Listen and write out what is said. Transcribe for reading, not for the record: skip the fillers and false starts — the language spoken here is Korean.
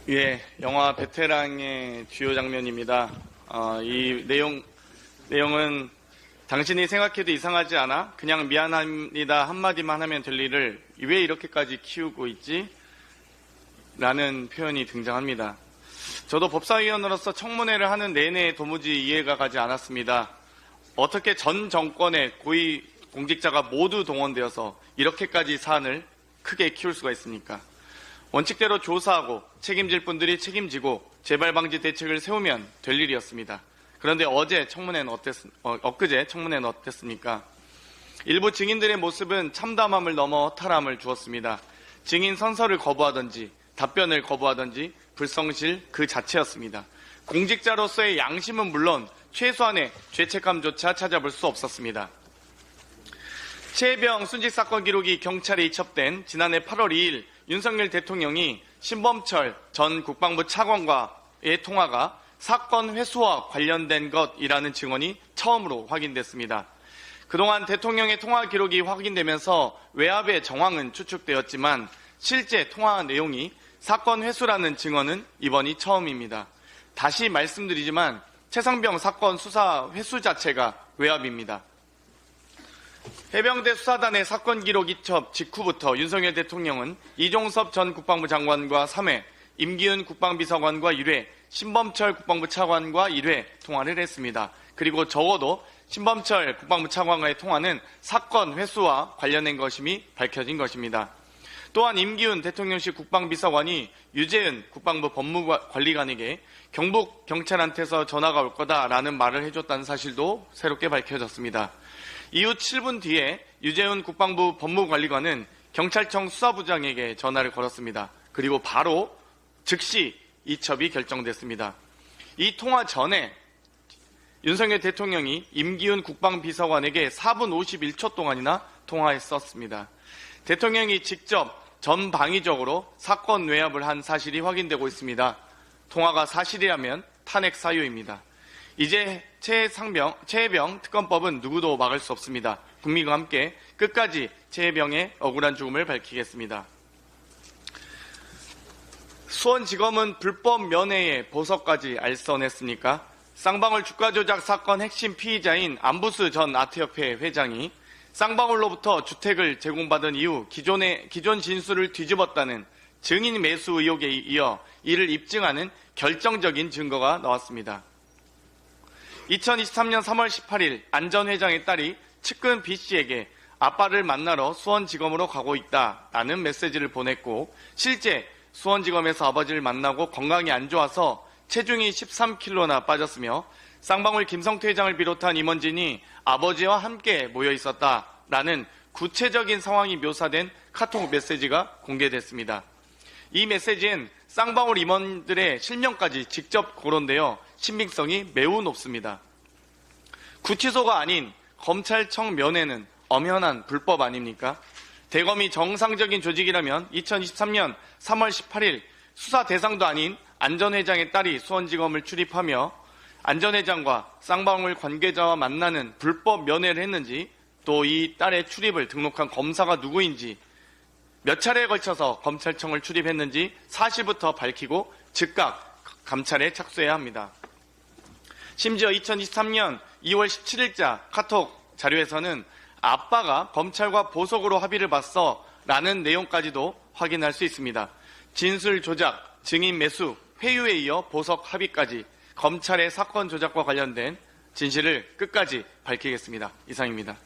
예, 영화 베테랑의 주요 장면입니다. 이 내용은 당신이 생각해도 이상하지 않아? 그냥 미안합니다 한마디만 하면 될 일을 왜 이렇게까지 키우고 있지? 라는 표현이 등장합니다. 저도 법사위원으로서 청문회를 하는 내내 도무지 이해가 가지 않았습니다. 어떻게 전 정권의 고위 공직자가 모두 동원되어서 이렇게까지 사안을 크게 키울 수가 있습니까? 원칙대로 조사하고 책임질 분들이 책임지고 재발 방지 대책을 세우면 될 일이었습니다. 그런데 엊그제 청문회는 어땠습니까? 일부 증인들의 모습은 참담함을 넘어 허탈함을 주었습니다. 증인 선서를 거부하든지 답변을 거부하든지 불성실 그 자체였습니다. 공직자로서의 양심은 물론 최소한의 죄책감조차 찾아볼 수 없었습니다. 최혜병 순직 사건 기록이 경찰에 이첩된 지난해 8월 2일 윤석열 대통령이 신범철 전 국방부 차관과의 통화가 사건 회수와 관련된 것이라는 증언이 처음으로 확인됐습니다. 그동안 대통령의 통화 기록이 확인되면서 외압의 정황은 추측되었지만 실제 통화 내용이 사건 회수라는 증언은 이번이 처음입니다. 다시 말씀드리지만 최상병 사건 수사 회수 자체가 외압입니다. 해병대 수사단의 사건 기록 이첩 직후부터 윤석열 대통령은 이종섭 전 국방부 장관과 3회, 임기훈 국방비서관과 1회, 신범철 국방부 차관과 1회 통화를 했습니다. 그리고 적어도 신범철 국방부 차관과의 통화는 사건 회수와 관련된 것임이 밝혀진 것입니다. 또한 임기훈 대통령실 국방비서관이 유재은 국방부 법무관리관에게 경북 경찰한테서 전화가 올 거다라는 말을 해줬다는 사실도 새롭게 밝혀졌습니다. 이후 7분 뒤에 유재은 국방부 법무관리관은 경찰청 수사부장에게 전화를 걸었습니다. 그리고 바로 즉시 이첩이 결정됐습니다. 이 통화 전에 윤석열 대통령이 임기훈 국방비서관에게 4분 51초 동안이나 통화했었습니다. 대통령이 직접 전방위적으로 사건 외압을 한 사실이 확인되고 있습니다. 통화가 사실이라면 탄핵 사유입니다. 이제 최혜병 특검법은 누구도 막을 수 없습니다. 국민과 함께 끝까지 최혜병의 억울한 죽음을 밝히겠습니다. 수원지검은 불법 면회에 보석까지 알선했습니까? 쌍방울 주가 조작 사건 핵심 피의자인 안부수 전 아트협회 회장이 쌍방울로부터 주택을 제공받은 이후 기존 진술을 뒤집었다는 증인 매수 의혹에 이어 이를 입증하는 결정적인 증거가 나왔습니다. 2023년 3월 18일 안 전 회장의 딸이 측근 B씨에게 아빠를 만나러 수원지검으로 가고 있다라는 메시지를 보냈고 실제 수원지검에서 아버지를 만나고 건강이 안 좋아서 체중이 13kg나 빠졌으며 쌍방울 김성태 회장을 비롯한 임원진이 아버지와 함께 모여 있었다라는 구체적인 상황이 묘사된 카톡 메시지가 공개됐습니다. 이 메시지엔 쌍방울 임원들의 실명까지 직접 거론되어 신빙성이 매우 높습니다. 구치소가 아닌 검찰청 면회는 엄연한 불법 아닙니까? 대검이 정상적인 조직이라면 2023년 3월 18일 수사 대상도 아닌 안 전 회장의 딸이 수원지검을 출입하며 안 전 회장과 쌍방울 관계자와 만나는 불법 면회를 했는지 또 이 딸의 출입을 등록한 검사가 누구인지 몇 차례에 걸쳐서 검찰청을 출입했는지 사실부터 밝히고 즉각 감찰에 착수해야 합니다. 심지어 2023년 2월 17일자 카톡 자료에서는 아빠가 검찰과 보석으로 합의를 봤어 라는 내용까지도 확인할 수 있습니다. 진술 조작, 증인 매수, 회유에 이어 보석 합의까지 검찰의 사건 조작과 관련된 진실을 끝까지 밝히겠습니다. 이상입니다.